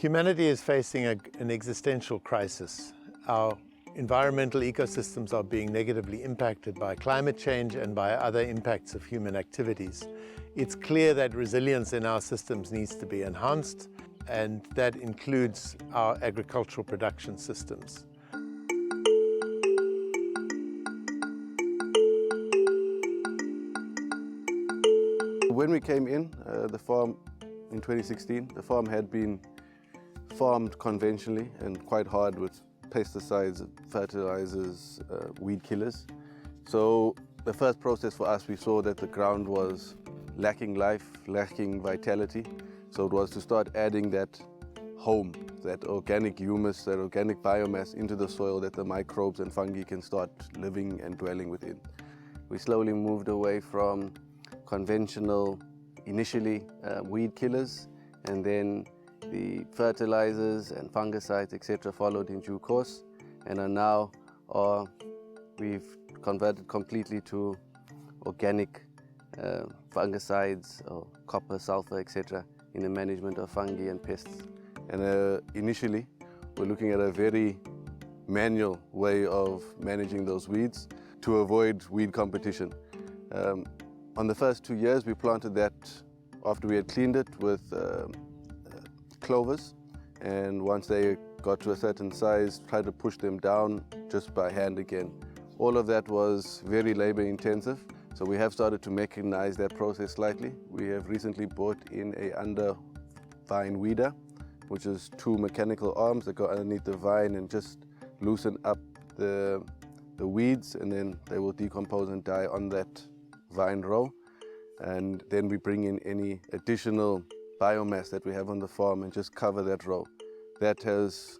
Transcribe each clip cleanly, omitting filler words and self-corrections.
Humanity is facing an existential crisis. Our environmental ecosystems are being negatively impacted by climate change and by other impacts of human activities. It's clear that resilience in our systems needs to be enhanced, and that includes our agricultural production systems. When we came in the farm in 2016, the farm had been farmed conventionally and quite hard with pesticides, fertilizers, weed killers. So the first process for us, we saw that the ground was lacking life, lacking vitality. So it was to start adding that home, that organic humus, that organic biomass into the soil that the microbes and fungi can start living and dwelling within. We slowly moved away from conventional, initially weed killers, and then the fertilizers and fungicides, etc., followed in due course, and are now we've converted completely to organic fungicides, or copper, sulfur, etc., in the management of fungi and pests. And initially, we're looking at a very manual way of managing those weeds to avoid weed competition. On the first 2 years, we planted that after we had cleaned it with clovers, and once they got to a certain size, tried to push them down just by hand again. All of that was very labor intensive, so we have started to mechanize that process slightly. We have recently bought in a under vine weeder, which is 2 mechanical arms that go underneath the vine and just loosen up the weeds, and then they will decompose and die on that vine row. And then we bring in any additional biomass that we have on the farm and just cover that row. That has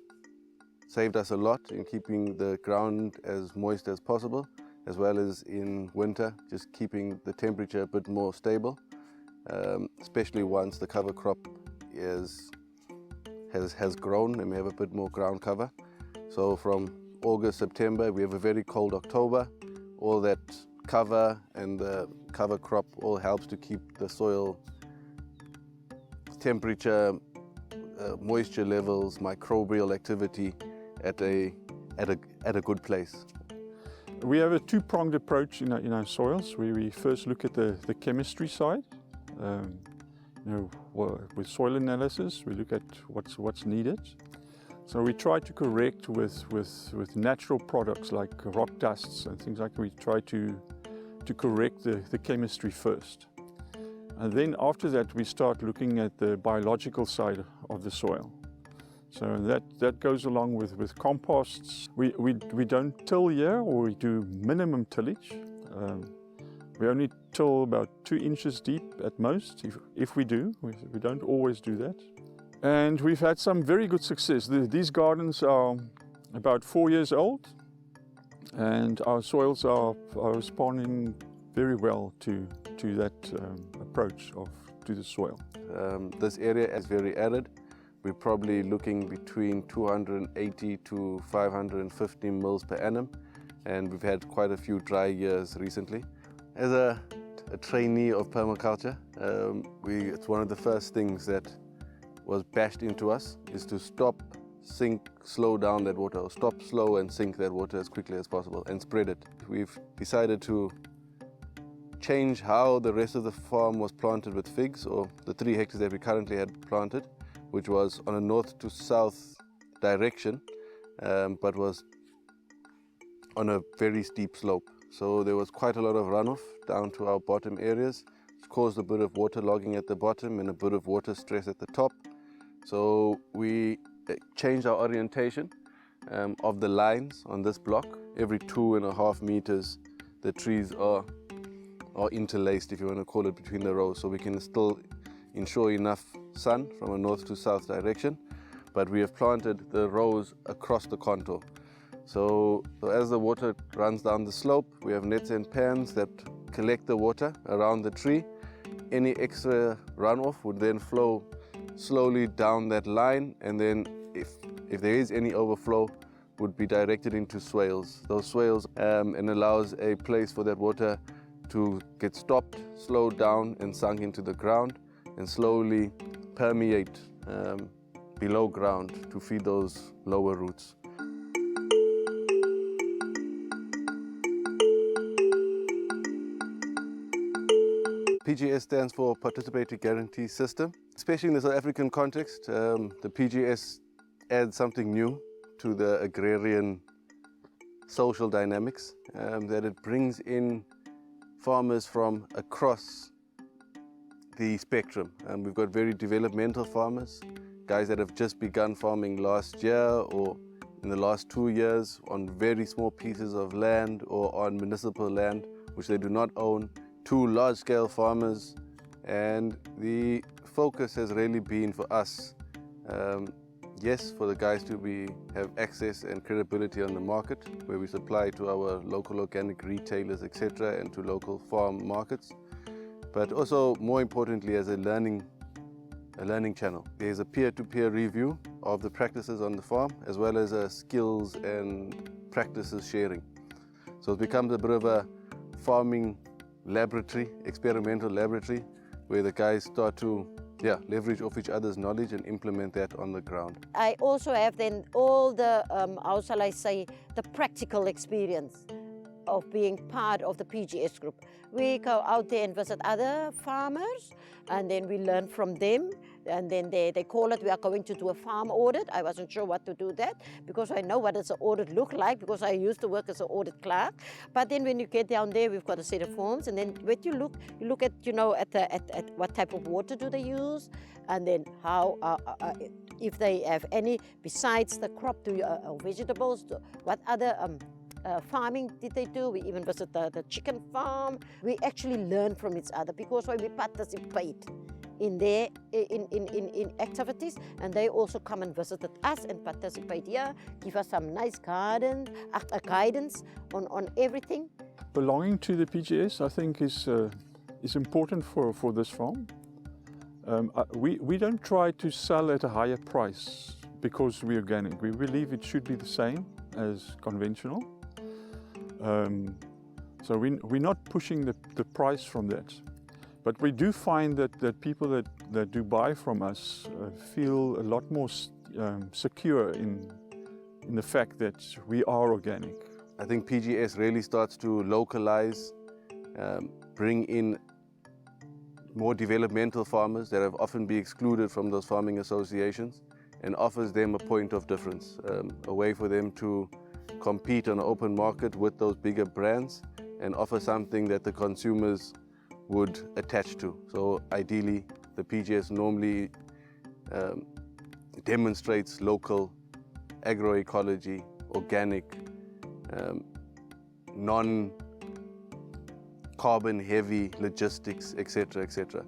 saved us a lot in keeping the ground as moist as possible, as well as in winter, just keeping the temperature a bit more stable, especially once the cover crop has grown and we have a bit more ground cover. So from August, September, we have a very cold October. All that cover and the cover crop all helps to keep the soil temperature, moisture levels, microbial activity at a good place. We have a two-pronged approach in our soils, where we first look at the chemistry side. With soil analysis, we look at what's needed. So we try to correct with natural products like rock dusts and things like that. We try to correct the chemistry first. And then after that, we start looking at the biological side of the soil. So that goes along with composts. We don't till here, or we do minimum tillage. We only till about 2 inches deep at most, if we do. We don't always do that. And we've had some very good success. These gardens are about 4 years old, and our soils are responding very well to that approach to the soil. This area is very arid. We're probably looking between 280 to 550 mils per annum, and we've had quite a few dry years recently. As a trainee of permaculture, it's one of the first things that was bashed into us is to stop, sink, slow down that water, or stop, slow and sink that water as quickly as possible and spread it. We've decided to change how the rest of the farm was planted with figs, or the 3 hectares that we currently had planted, which was on a north to south direction, but was on a very steep slope. So there was quite a lot of runoff down to our bottom areas. It caused a bit of waterlogging at the bottom and a bit of water stress at the top. So we changed our orientation of the lines on this block. Every 2.5 meters, the trees are interlaced, if you want to call it, between the rows, so we can still ensure enough sun from a north to south direction, but we have planted the rows across the contour. So as the water runs down the slope, we have nets and pans that collect the water around the tree. Any extra runoff would then flow slowly down that line, and then if there is any overflow, would be directed into swales. Those swales and allows a place for that water to get stopped, slowed down and sunk into the ground and slowly permeate below ground to feed those lower roots. PGS stands for Participatory Guarantee System. Especially in the South African context, the PGS adds something new to the agrarian social dynamics, that it brings in farmers from across the spectrum. We've got very developmental farmers, guys that have just begun farming last year or in the last 2 years on very small pieces of land or on municipal land which they do not own, to large-scale farmers, and the focus has really been for us, yes, for the guys to have access and credibility on the market, where we supply to our local organic retailers, etc., and to local farm markets, but also more importantly as a learning channel. There's a peer-to-peer review of the practices on the farm, as well as a skills and practices sharing. So it becomes a bit of a farming laboratory, experimental laboratory, where the guys start to leverage off each other's knowledge and implement that on the ground. I also have then all the, how shall I say, the practical experience of being part of the PGS group. We go out there and visit other farmers, and then we learn from them, and then they call it, we are going to do a farm audit. I wasn't sure what to do that, because I know what does an audit look like, because I used to work as an audit clerk. But then when you get down there, we've got a set of forms, and then when you look at, at what type of water do they use, and then how, if they have any, besides the crop, vegetables, what other farming did they do. We even visit the chicken farm. We actually learn from each other, because when we participate in their in activities, and they also come and visit us and participate here, give us some nice guidance on everything. Belonging to the PGS, I think, is important for this farm. We don't try to sell at a higher price because we're organic. We believe it should be the same as conventional. So we're not pushing the price from that. But we do find that people that do buy from us feel a lot more secure in the fact that we are organic. I think PGS really starts to localize, bring in more developmental farmers that have often been excluded from those farming associations, and offers them a point of difference, a way for them to compete on an open market with those bigger brands and offer something that the consumers would attach to. So ideally, the PGS normally demonstrates local agroecology, organic, non-carbon heavy logistics, etc., etc.